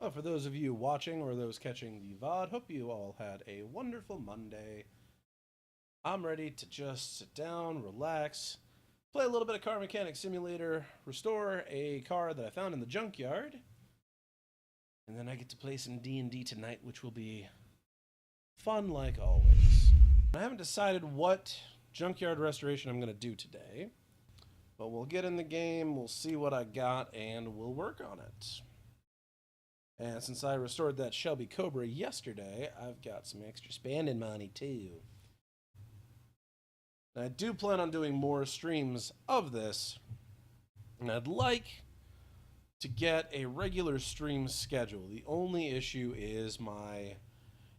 Well, for those of you watching or those catching the VOD, hope you all had a wonderful Monday. I'm ready to just sit down, relax, play a little bit of Car Mechanic Simulator, restore a car that I found in the junkyard, and then I get to play some D&D tonight, which will be fun like always. I haven't decided what junkyard restoration I'm going to do today, but we'll get in the game, we'll see what I got, and we'll work on it. And since I restored that Shelby Cobra yesterday, I've got some extra spending money too. And I do plan on doing more streams of this, and I'd like to get a regular stream schedule. The only issue is my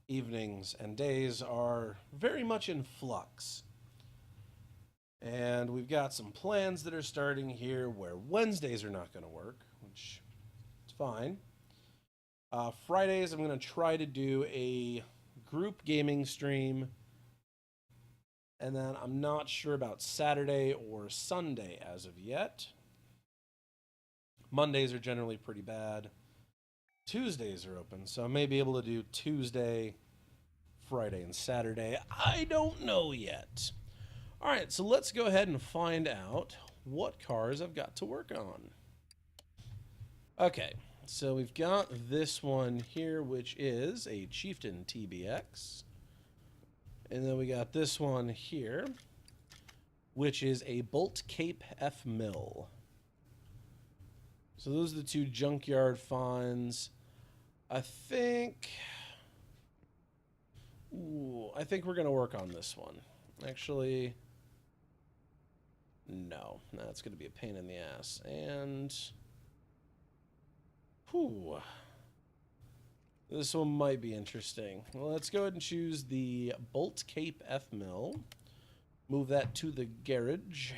evenings and days are very much in flux. And we've got some plans that are starting here where Wednesdays are not going to work, which is fine. Fridays, I'm going to try to do a group gaming stream. And then I'm not sure about Saturday or Sunday as of yet. Mondays are generally pretty bad. Tuesdays are open, so I may be able to do Tuesday, Friday, and Saturday. I don't know yet. All right, so let's go ahead and find out what cars I've got to work on. Okay. So we've got this one here, which is a Chieftain TBX. And then we got this one here, which is a Bolt Cape F Mill. So those are the two junkyard finds. I think we're going to work on this one. Actually, no. That's going to be a pain in the ass. And this one might be interesting. Well, let's go ahead and choose the Bolt Cape F Mill. Move that to the garage.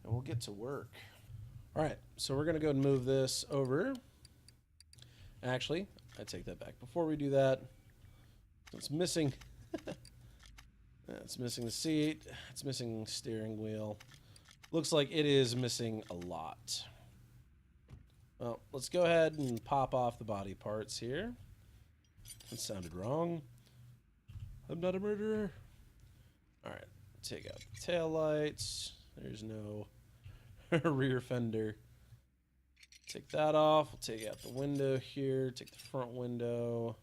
And we'll get to work. All right, so we're going to go and move this over. Actually, I take that back. Before we do that, it's missing. It's missing the seat. It's missing steering wheel. Looks like it is missing a lot. Well, let's go ahead and pop off the body parts here. That sounded wrong. I'm not a murderer. Alright, take out the tail lights. There's no rear fender. Take that off. We'll take out the window here. Take the front window.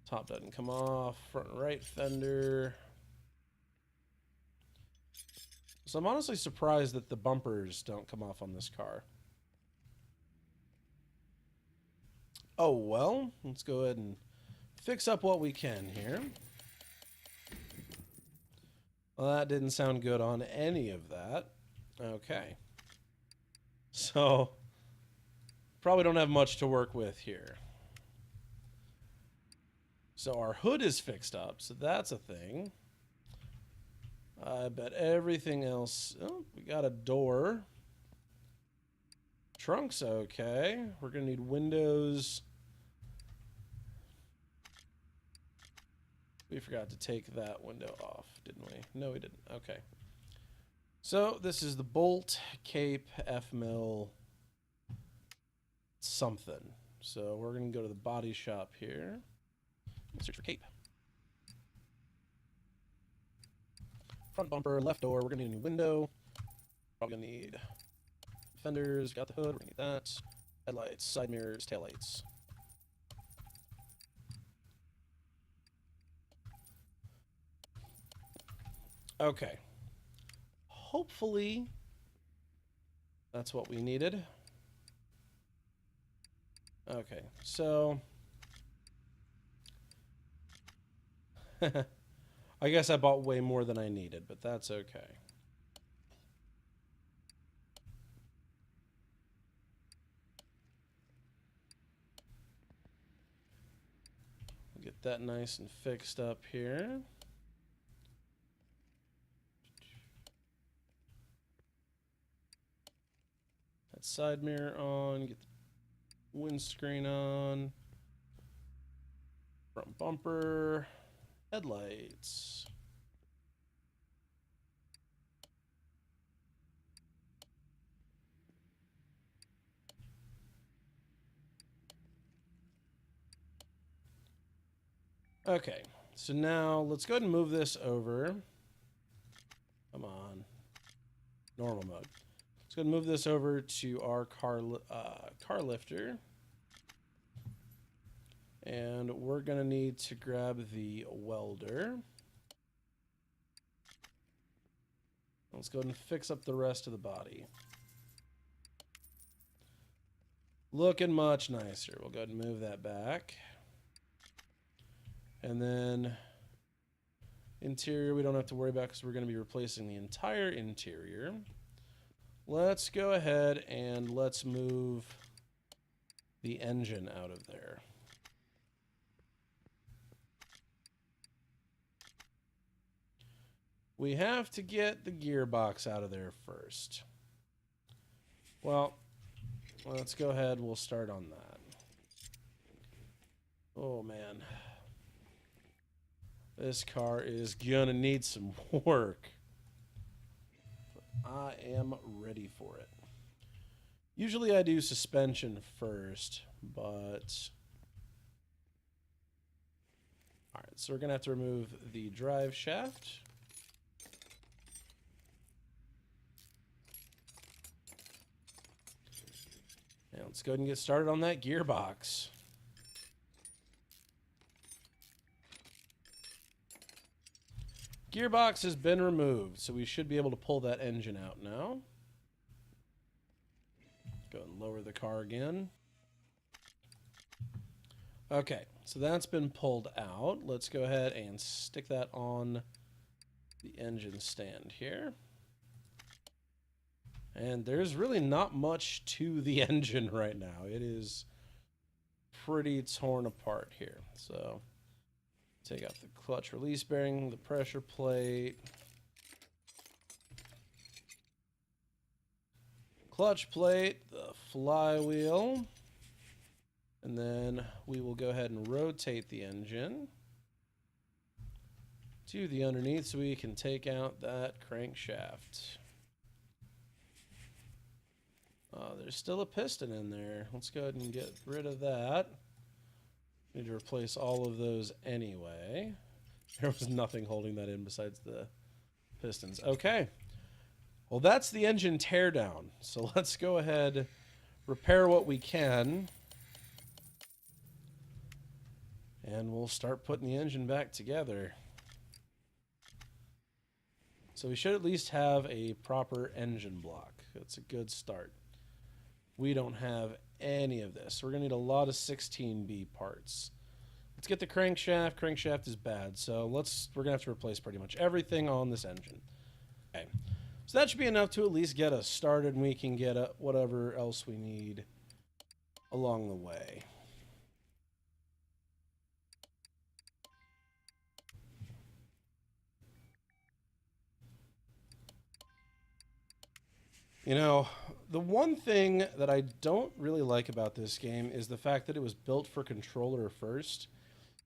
Top doesn't come off. Front and right fender. So I'm honestly surprised that the bumpers don't come off on this car. Oh, well, let's go ahead and fix up what we can here. Well, that didn't sound good on any of that. Okay. So, probably don't have much to work with here. So our hood is fixed up, so that's a thing. I bet everything else... Oh, we got a door. Trunk's okay. We're going to need windows. We forgot to take that window off, didn't we? No, we didn't. Okay. So this is the Bolt Cape F Mill something. So we're going to go to the body shop here. Search for Cape. Front bumper, left door. We're going to need a new window. Probably going to need fenders. Got the hood. We're going to need that. Headlights, side mirrors, taillights. Okay. Hopefully, that's what we needed. Okay, so... I guess I bought way more than I needed, but that's okay. Get that nice and fixed up here. That side mirror on, get the windscreen on. Front bumper, headlights. Okay, so now let's go ahead and move this over. Come on. Normal mode. Let's go ahead and move this over to our car lifter. And we're going to need to grab the welder. Let's go ahead and fix up the rest of the body. Looking much nicer. We'll go ahead and move that back. And then interior we don't have to worry about because we're going to be replacing the entire interior. Let's go ahead and let's move the engine out of there. We have to get the gearbox out of there first. Well, let's go ahead. We'll start on that. Oh, man. This car is gonna need some work. But I am ready for it. Usually I do suspension first, but... Alright, so we're gonna have to remove the drive shaft. And let's go ahead and get started on that gearbox. Gearbox has been removed, so we should be able to pull that engine out now. Go and lower the car again. Okay, so that's been pulled out. Let's go ahead and stick that on the engine stand here. And there's really not much to the engine right now. It is pretty torn apart here. So take out the clutch release bearing, the pressure plate, the flywheel, and then we will go ahead and rotate the engine to the underneath so we can take out that crankshaft. There's still a piston in there. Let's go ahead and get rid of that. Need to replace all of those anyway. There was nothing holding that in besides the pistons. Okay. Well, that's the engine teardown. So let's go ahead, repair what we can, and we'll start putting the engine back together. So we should at least have a proper engine block. That's a good start. We don't have any of this. So we're going to need a lot of 16B parts. Let's get the crankshaft. Crankshaft is bad, so we're going to have to replace pretty much everything on this engine. Okay. So that should be enough to at least get us started, and we can get whatever else we need along the way. You know, the one thing that I don't really like about this game is the fact that it was built for controller first.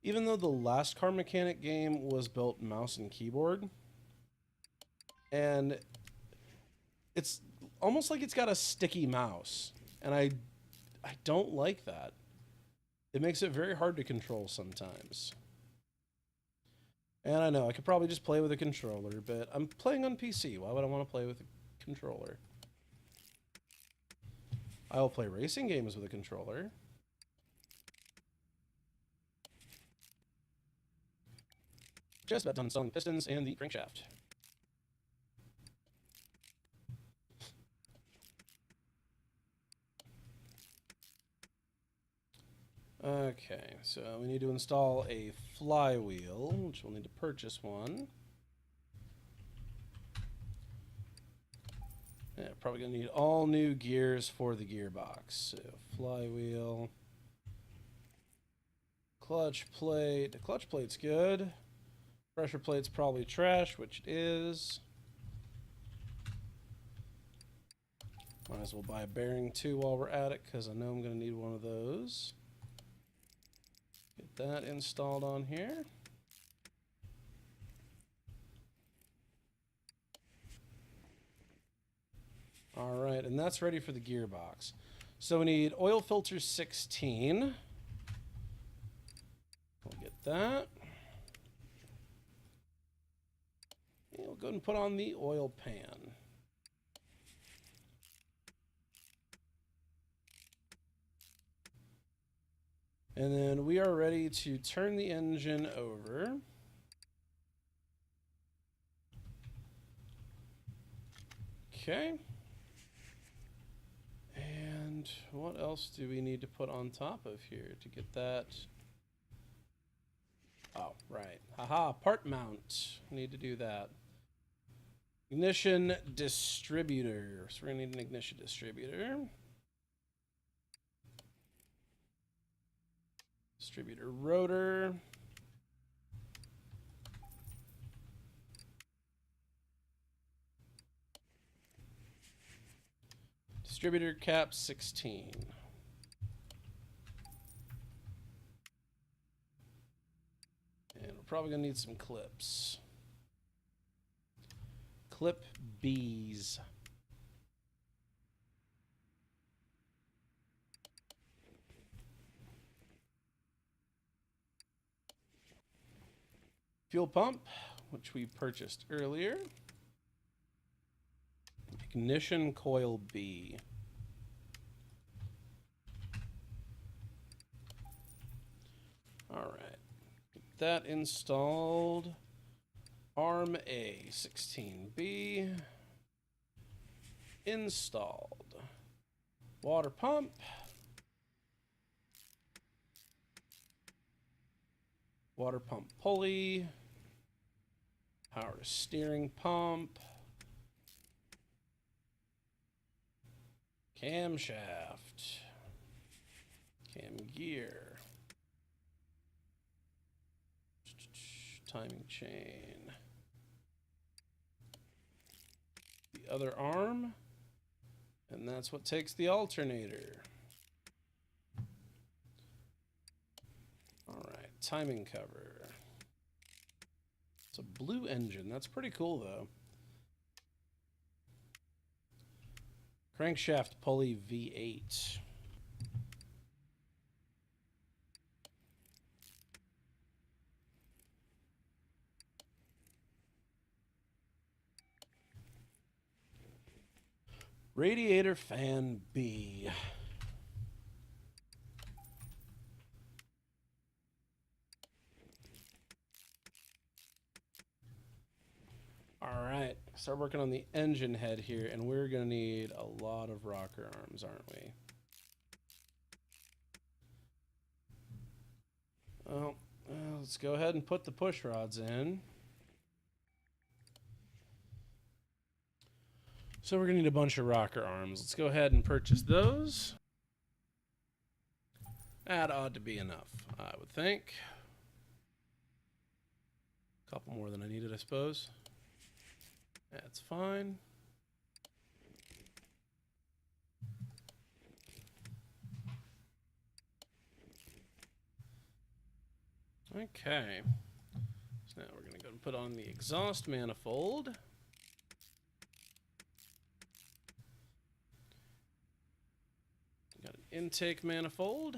Even though the last Car Mechanic game was built mouse and keyboard. And it's almost like it's got a sticky mouse. And I don't like that. It makes it very hard to control sometimes. And I know, I could probably just play with a controller, but I'm playing on PC. Why would I want to play with a controller? I'll play racing games with a controller. Just about done installing the pistons and the crankshaft. Okay, so we need to install a flywheel, which we'll need to purchase one. Yeah, probably gonna need all new gears for the gearbox. So flywheel, clutch plate. The clutch plate's good. Pressure plate's probably trash, which it is. Might as well buy a bearing too while we're at it, because I know I'm gonna need one of those. Get that installed on here. All right, and that's ready for the gearbox. So we need oil filter 16. We'll get that. And we'll go ahead and put on the oil pan. And then we are ready to turn the engine over. Okay. And what else do we need to put on top of here to get that? Oh, right. Haha, part mount. Need to do that. Ignition distributor. So we're going to need an ignition distributor. Distributor rotor. Distributor cap 16. And we're probably going to need some clips. Clip Bs. Fuel pump, which we purchased earlier. Ignition coil B. All right, get that installed. Arm A 16B installed. Water pump. Water pump pulley. Power steering pump. Camshaft. Cam gear. Timing chain. The other arm. And that's what takes the alternator. All right, timing cover. It's a blue engine. That's pretty cool, though. Crankshaft pulley V8. Radiator fan B. All right, start working on the engine head here, and we're going to need a lot of rocker arms, aren't we? Well, let's go ahead and put the push rods in. So we're going to need a bunch of rocker arms. Let's go ahead and purchase those. That ought to be enough, I would think. A couple more than I needed, I suppose. That's fine. Okay. So now we're going to go and put on the exhaust manifold. Got an intake manifold.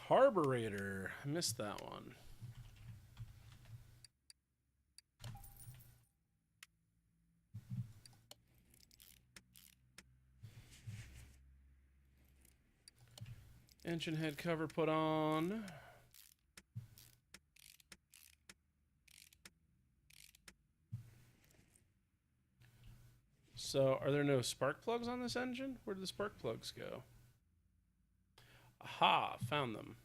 Carburetor. I missed that one. Engine head cover put on. So, are there no spark plugs on this engine? Where did the spark plugs go? Aha, found them.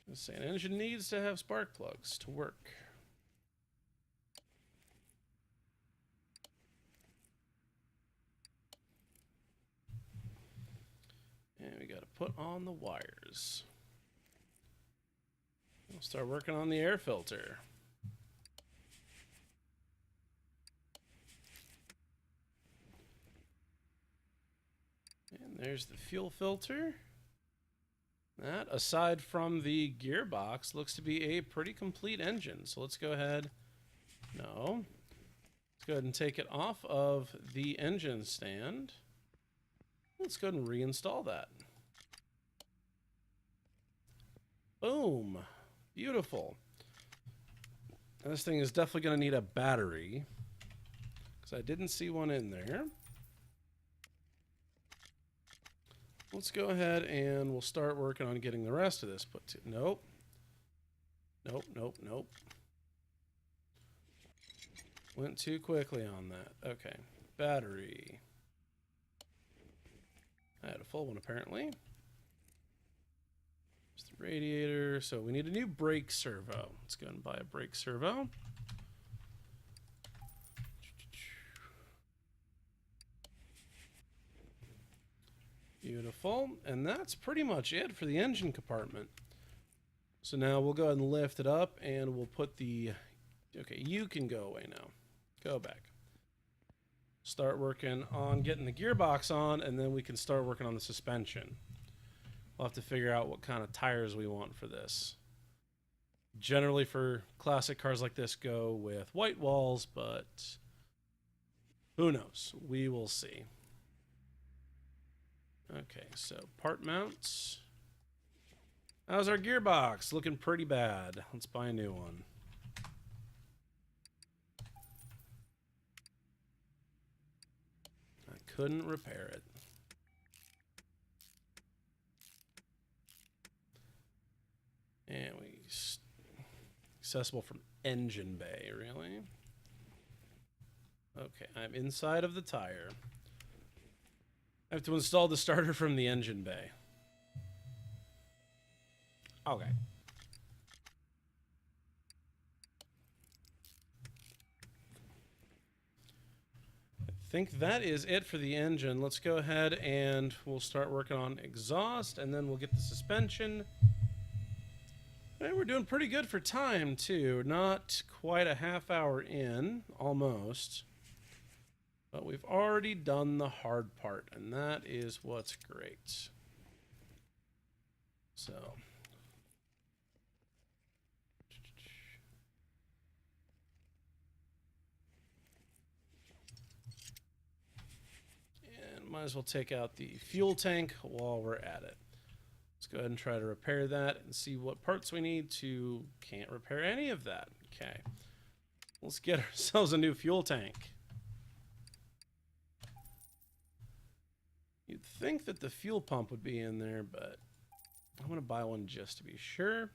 Let's say an engine needs to have spark plugs to work. And we got to put on the wires. We'll start working on the air filter. And there's the fuel filter. That, aside from the gearbox, looks to be a pretty complete engine. So let's go ahead. No. Let's go ahead and take it off of the engine stand. Let's go ahead and reinstall that. Boom. Beautiful. And this thing is definitely going to need a battery, because I didn't see one in there. Let's go ahead and we'll start working on getting the rest of this put to... Nope. Nope, nope, nope. Went too quickly on that. Okay. Battery. I had a full one, apparently. There's the radiator. So we need a new brake servo. Let's go and buy a brake servo. Beautiful. And that's pretty much it for the engine compartment. So now we'll go ahead and lift it up, and we'll put the... Okay, you can go away now. Go back. Start working on getting the gearbox on, and then we can start working on the suspension. We'll have to figure out what kind of tires we want for this. Generally, for classic cars like this, go with white walls, but who knows? We will see. Okay, so part mounts. How's our gearbox? Looking pretty bad. Let's buy a new one. I couldn't repair it. And we... Accessible from engine bay, really? Okay, I'm inside of the tire. I have to install the starter from the engine bay. Okay. I think that is it for the engine. Let's go ahead and we'll start working on exhaust, and then we'll get the suspension. And we're doing pretty good for time, too. Not quite a half hour in, almost. But we've already done the hard part, and that is what's great. So... might as well take out the fuel tank while we're at it. Let's go ahead and try to repair that and see what parts we need to... Can't repair any of that. Okay. Let's get ourselves a new fuel tank. You'd think that the fuel pump would be in there, but I'm going to buy one just to be sure.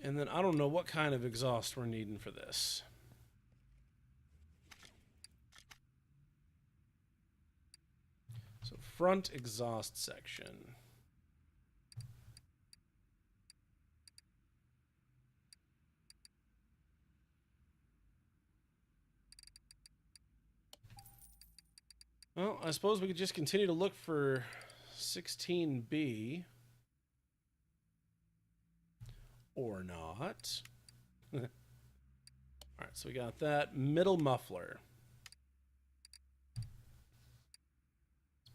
And then I don't know what kind of exhaust we're needing for this. So front exhaust section. Well, I suppose we could just continue to look for 16B. Or not. Alright, so we got that middle muffler.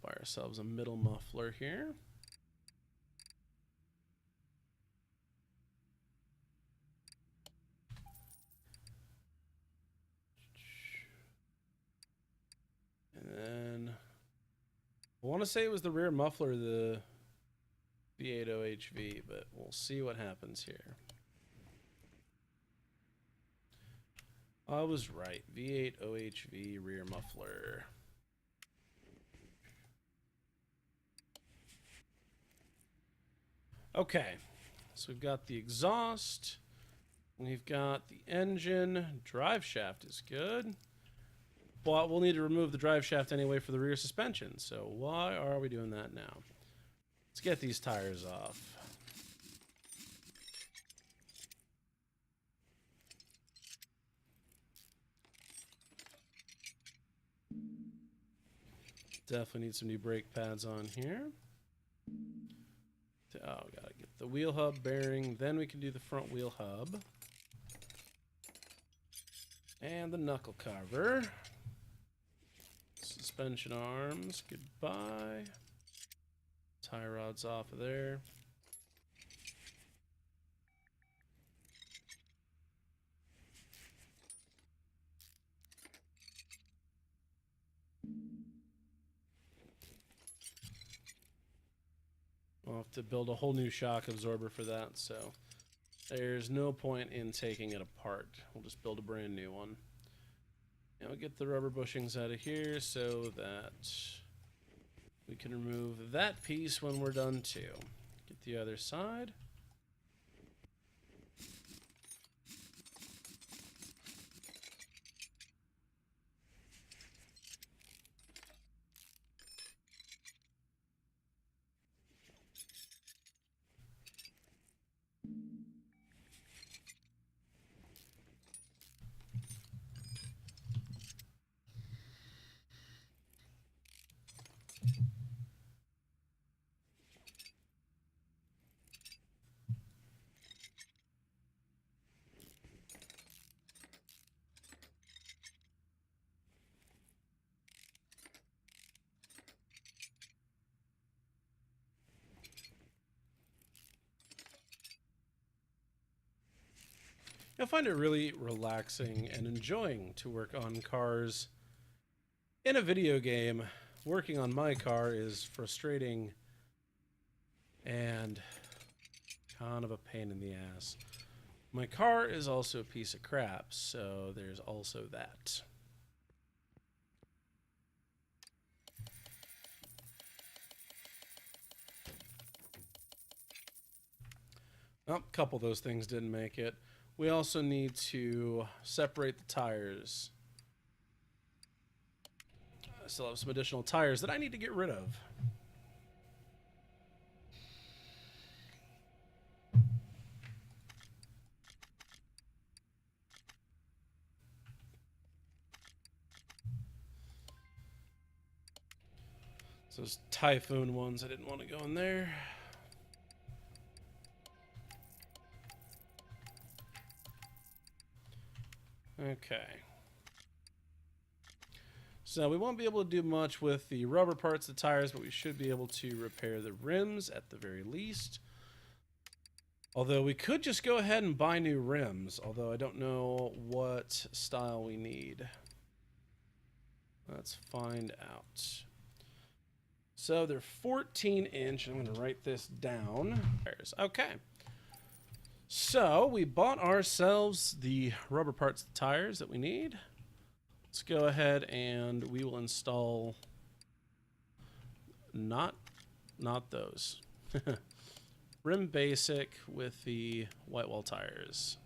Buy ourselves a middle muffler here. And then I want to say it was the rear muffler, the V8OHV, but we'll see what happens here. I was right. V8OHV rear muffler. Okay, so we've got the exhaust, we've got the engine, drive shaft is good, but we'll need to remove the drive shaft anyway for the rear suspension, so why are we doing that now? Let's get these tires off. Definitely need some new brake pads on here. Oh, gotta get the wheel hub bearing, then we can do the front wheel hub. And the knuckle cover. Suspension arms, goodbye. Tie rods off of there. Off to build a whole new shock absorber for that, so there's no point in taking it apart. We'll just build a brand new one. And we'll get the rubber bushings out of here so that we can remove that piece when we're done too. Get the other side. I find it really relaxing and enjoying to work on cars in a video game. Working on my car is frustrating and kind of a pain in the ass. My car is also a piece of crap, so there's also that. Well, a couple of those things didn't make it. We also need to separate the tires. I still have some additional tires that I need to get rid of. So those Typhoon ones, I didn't want to go in there. Okay. So we won't be able to do much with the rubber parts of the tires, but we should be able to repair the rims at the very least. Although we could just go ahead and buy new rims, although I don't know what style we need. Let's find out. So they're 14-inch. I'm going to write this down. Okay. So we bought ourselves the rubber parts of the tires that we need. Let's go ahead and we will install not those. Rim basic with the white wall tires.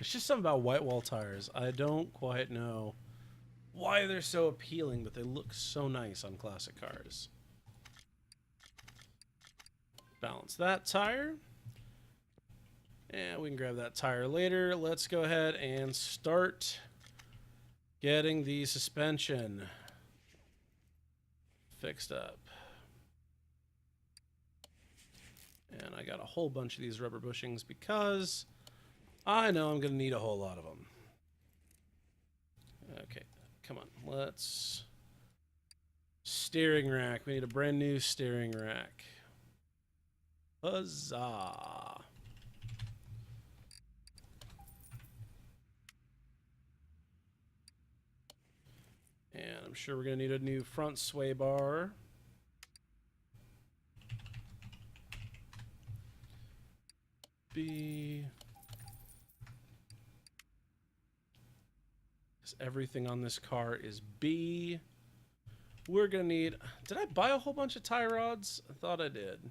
It's just something about white wall tires. I don't quite know why they're so appealing, but they look so nice on classic cars. Balance that tire. And we can grab that tire later. Let's go ahead and start getting the suspension fixed up. And I got a whole bunch of these rubber bushings because I know I'm going to need a whole lot of them. Okay, come on. Let's... Steering rack. We need a brand new steering rack. Huzzah. And I'm sure we're going to need a new front sway bar. B... Everything on this car is B. We're gonna need... Did I buy a whole bunch of tie rods? I thought I did.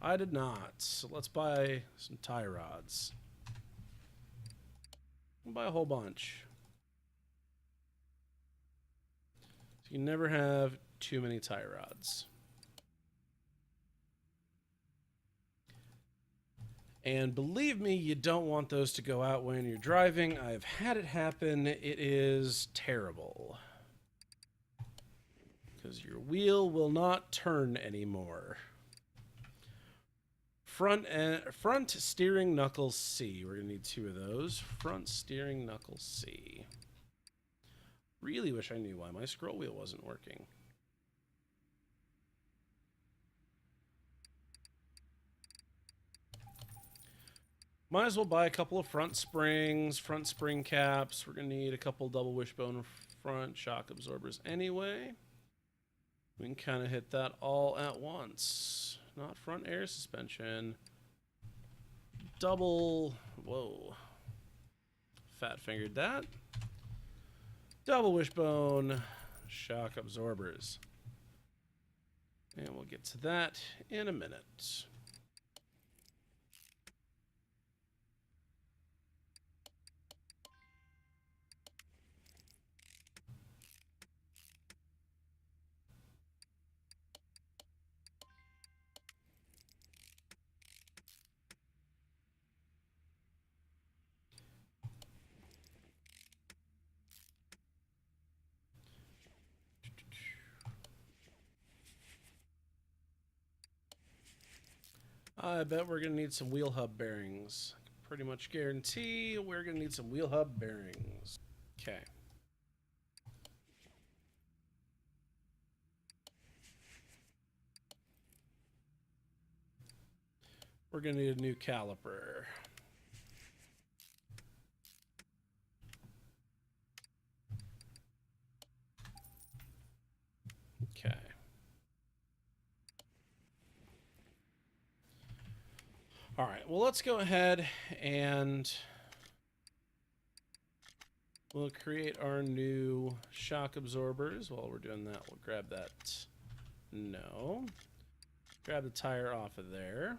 I did not. So let's buy some tie rods. I'll buy a whole bunch. So you never have too many tie rods. And believe me, you don't want those to go out when you're driving. I've had it happen. It is terrible. Because your wheel will not turn anymore. Front steering knuckle C. We're gonna need 2 of those. Front steering knuckle C. Really wish I knew why my scroll wheel wasn't working. Might as well buy a couple of front springs, front spring caps. We're gonna need a couple double wishbone front shock absorbers anyway. We can kind of hit that all at once. Not front air suspension. Double, whoa. Fat fingered that. Double wishbone shock absorbers. And we'll get to that in a minute. I bet we're going to need some wheel hub bearings. Pretty much guarantee we're going to need some wheel hub bearings. Okay. We're going to need a new caliper. Okay. All right, well, let's go ahead and we'll create our new shock absorbers. While we're doing that, we'll grab that. No. Grab the tire off of there.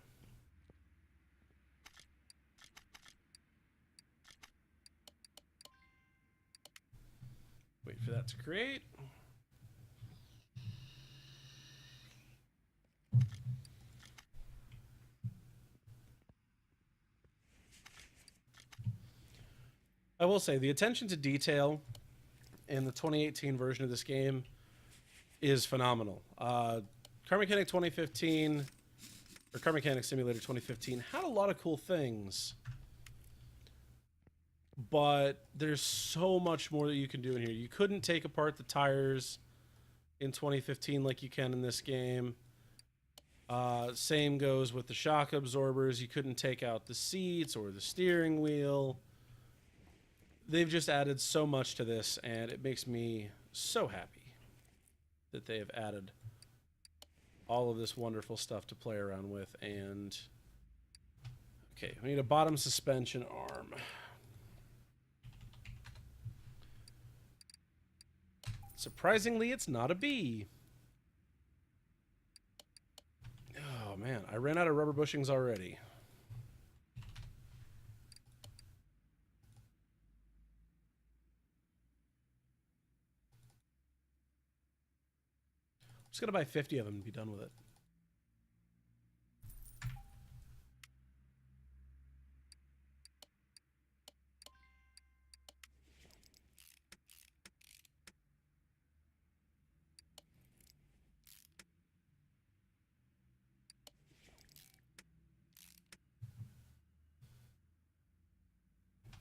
Wait for that to create. I will say the attention to detail in the 2018 version of this game is phenomenal. Car Mechanic 2015 or Car Mechanic Simulator 2015 had a lot of cool things, but there's so much more that you can do in here. You couldn't take apart the tires in 2015 like you can in this game. Same goes with the shock absorbers. You couldn't take out the seats or the steering wheel. They've just added so much to this, and it makes me so happy that they have added all of this wonderful stuff to play around with. And okay, we need a bottom suspension arm. Surprisingly, it's not a B. Oh man, I ran out of rubber bushings already. I'm just gonna buy 50 of them and be done with it.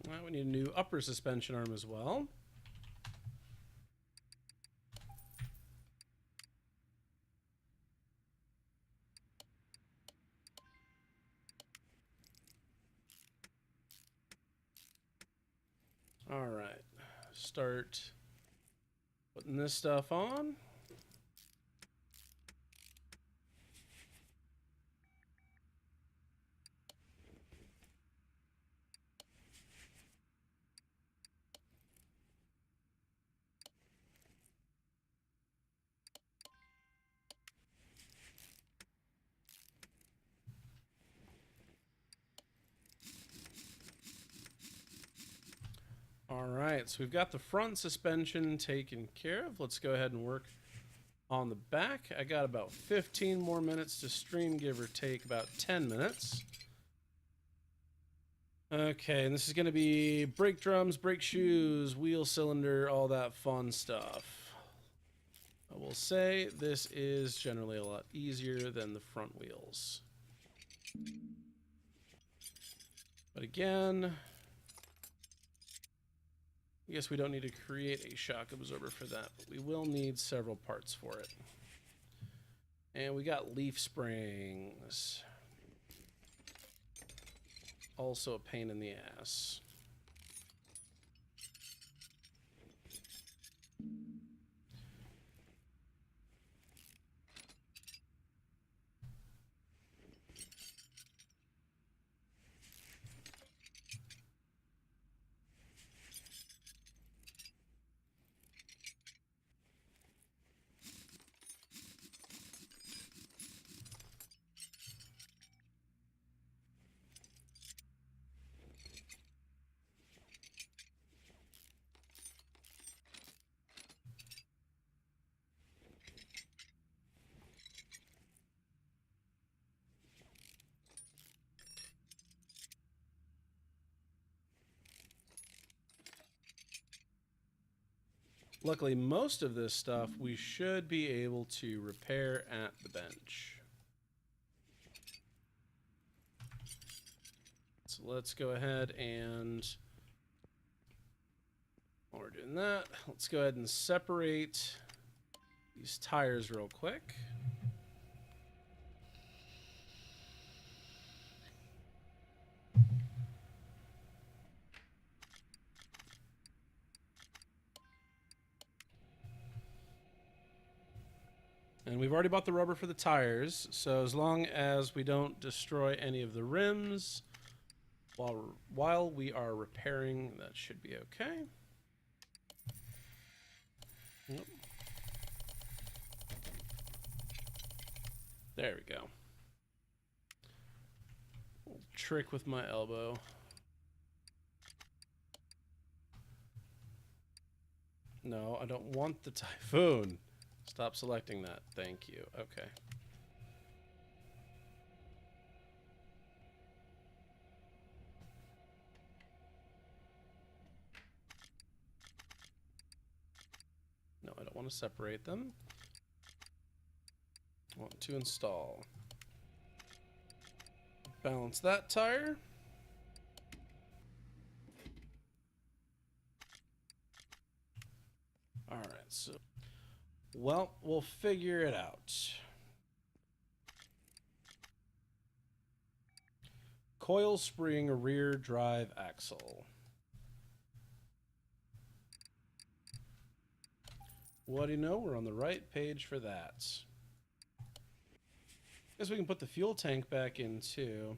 All right, we need a new upper suspension arm as well. All right, start putting this stuff on. All right, so we've got the front suspension taken care of. Let's go ahead and work on the back. I got about 15 more minutes to stream, give or take about 10 minutes. Okay, and this is going to be brake drums, brake shoes, wheel cylinder, all that fun stuff. I will say this is generally a lot easier than the front wheels. But again, I guess we don't need to create a shock absorber for that, but we will need several parts for it. And we got leaf springs. Also a pain in the ass. Luckily, most of this stuff we should be able to repair at the bench. So let's go ahead and, while we're doing that, let's go ahead and separate these tires real quick. And we've already bought the rubber for the tires, so as long as we don't destroy any of the rims while we are repairing, that should be okay. Yep. There we go. Little trick with my elbow. No, I don't want the Typhoon. Stop selecting that. Thank you. Okay. No, I don't want to separate them. I want to install. Balance that tire. All right, so, well, we'll figure it out. Coil spring rear drive axle. What do you know? We're on the right page for that. Guess we can put the fuel tank back in too.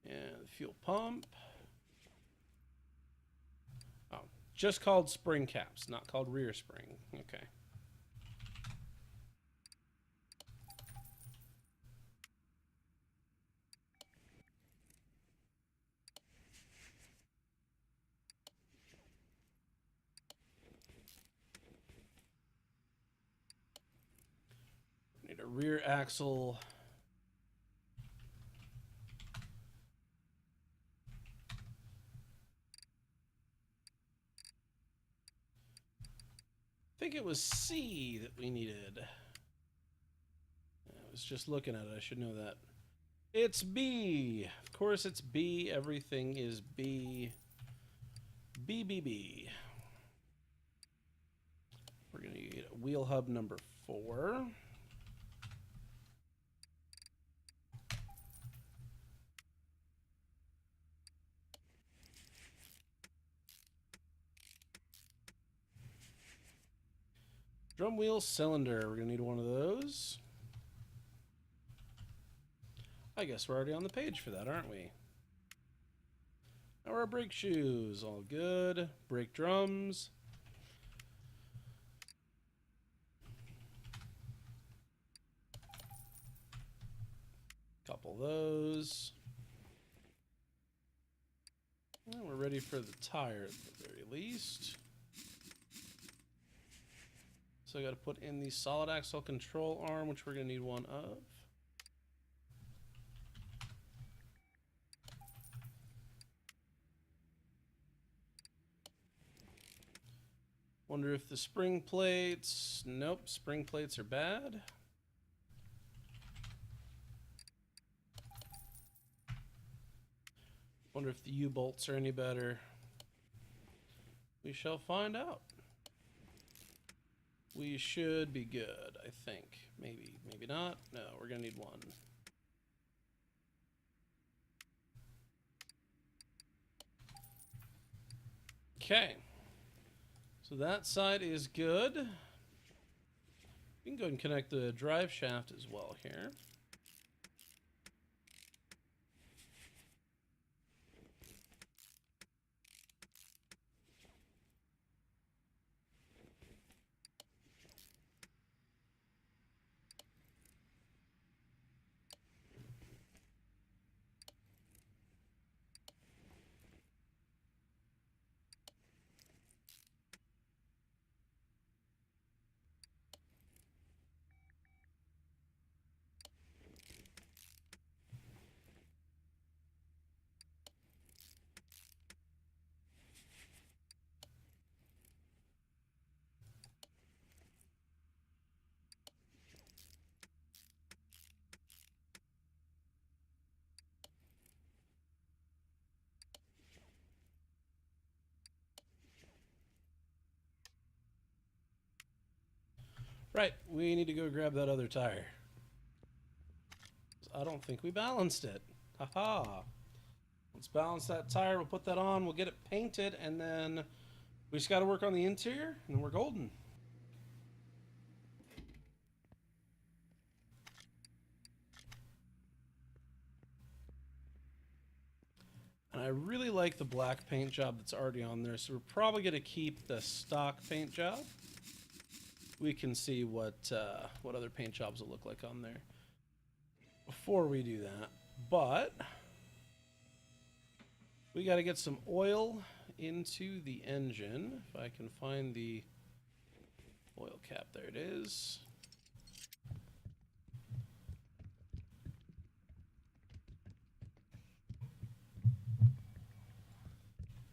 And the fuel pump. Oh, just called spring caps, not called rear spring. Okay. Need a rear axle. I think it was C that we needed. I was just looking at it. I should know that. It's B. Of course it's B. Everything is B. B, B, B. We're going to need wheel hub number 4. Drum wheel cylinder. We're going to need one of those. I guess we're already on the page for that, aren't we? How are our brake shoes? All good. Brake drums. Couple of those. And we're ready for the tire at the very least. So I got to put in the solid axle control arm, which we're going to need one of. Wonder if the spring plates... Nope, spring plates are bad. Wonder if the U-bolts are any better. We shall find out. We should be good, I think. Maybe, maybe not. No, we're gonna need one. Okay. So that side is good. We can go ahead and connect the drive shaft as well here. Right, we need to go grab that other tire. I don't think we balanced it. Haha. Let's balance that tire, we'll put that on, we'll get it painted, and then we just got to work on the interior, and we're golden. And I really like the black paint job that's already on there, so we're probably going to keep the stock paint job. We can see what other paint jobs will look like on there before we do that. But we got to get some oil into the engine. If I can find the oil cap, there it is.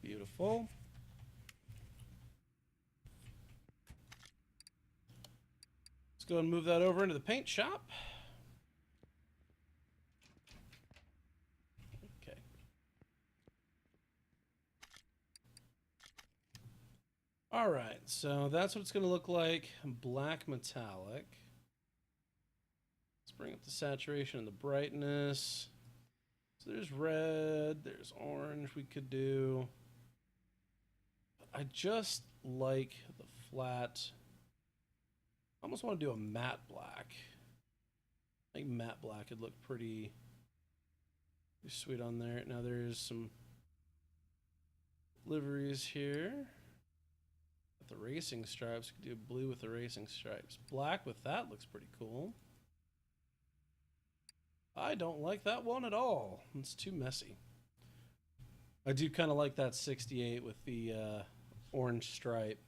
Beautiful. Let's go and move that over into the paint shop. Okay. All right, so that's what it's going to look like. Black metallic. Let's bring up the saturation and the brightness. So there's red, there's orange we could do. I just like the flat. I almost want to do a matte black. I think matte black would look pretty sweet on there. Now there's some liveries here. With the racing stripes, we could do blue with the racing stripes. Black with that looks pretty cool. I don't like that one at all. It's too messy. I do kind of like that 68 with the orange stripe.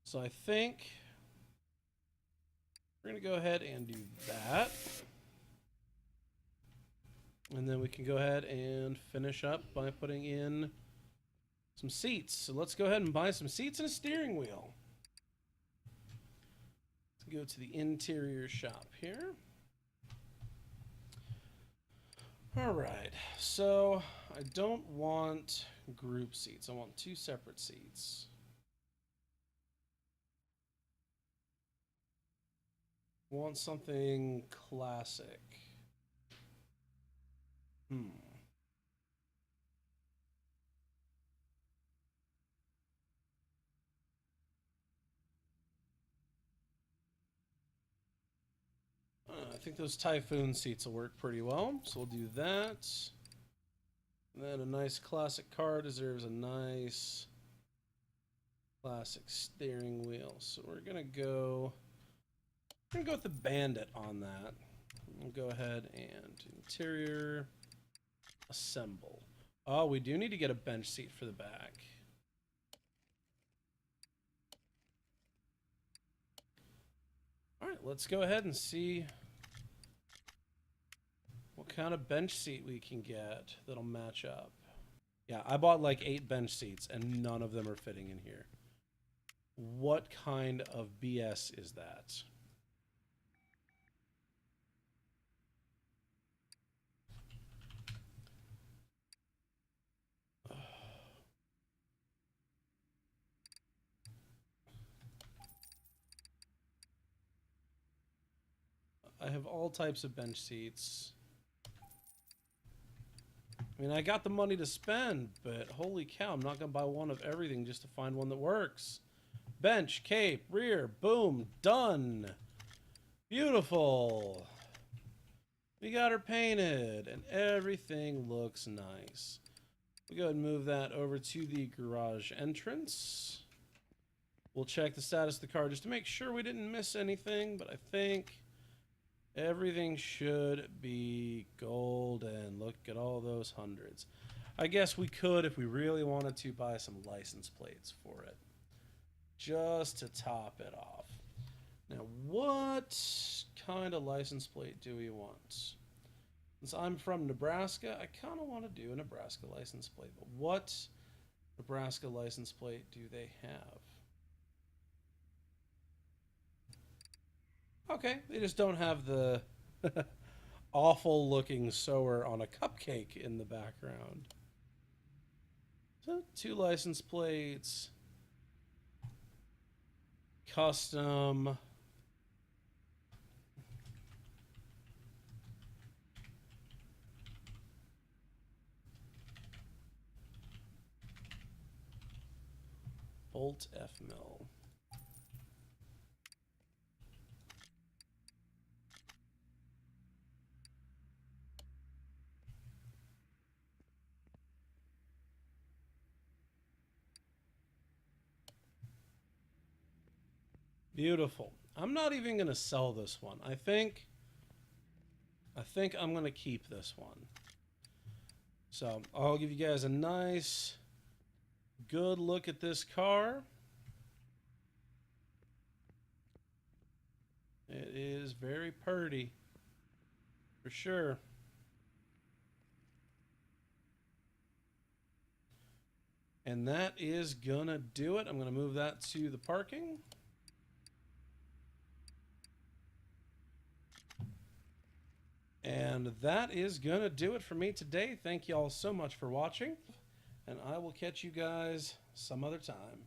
So I think we're going to go ahead and do that. And then we can go ahead and finish up by putting in some seats. So let's go ahead and buy some seats and a steering wheel. Let's go to the interior shop here. All right, so I don't want group seats. I want two separate seats. I want something classic. I think those Typhoon seats will work pretty well, so we'll do that. And then a nice classic car deserves a nice classic steering wheel. So we're gonna go with the Bandit on that. We'll go ahead and interior assemble. Oh, we do need to get a bench seat for the back. All right, let's go ahead and see what kind of bench seat we can get that'll match up. Yeah, I bought like 8 bench seats and none of them are fitting in here. What kind of BS is that? I have all types of bench seats. I mean, I got the money to spend, but holy cow, I'm not going to buy one of everything just to find one that works. Bench, cape, rear, boom, done. Beautiful. We got her painted, and everything looks nice. We'll go ahead and move that over to the garage entrance. We'll check the status of the car just to make sure we didn't miss anything, but I think everything should be golden. Look at all those hundreds. I guess we could, if we really wanted to, buy some license plates for it, just to top it off. Now, what kind of license plate do we want? Since I'm from Nebraska, I kind of want to do a Nebraska license plate, but what Nebraska license plate do they have? Okay, they just don't have the awful looking sewer on a cupcake in the background. So 2 license plates, custom, Bolt F mill. Beautiful. I'm not even going to sell this one. I think I'm going to keep this one. So I'll give you guys a nice, good look at this car. It is very purty, for sure. And that is gonna do it. I'm gonna move that to the parking. And that is gonna do it for me today. Thank you all so much for watching, and I will catch you guys some other time.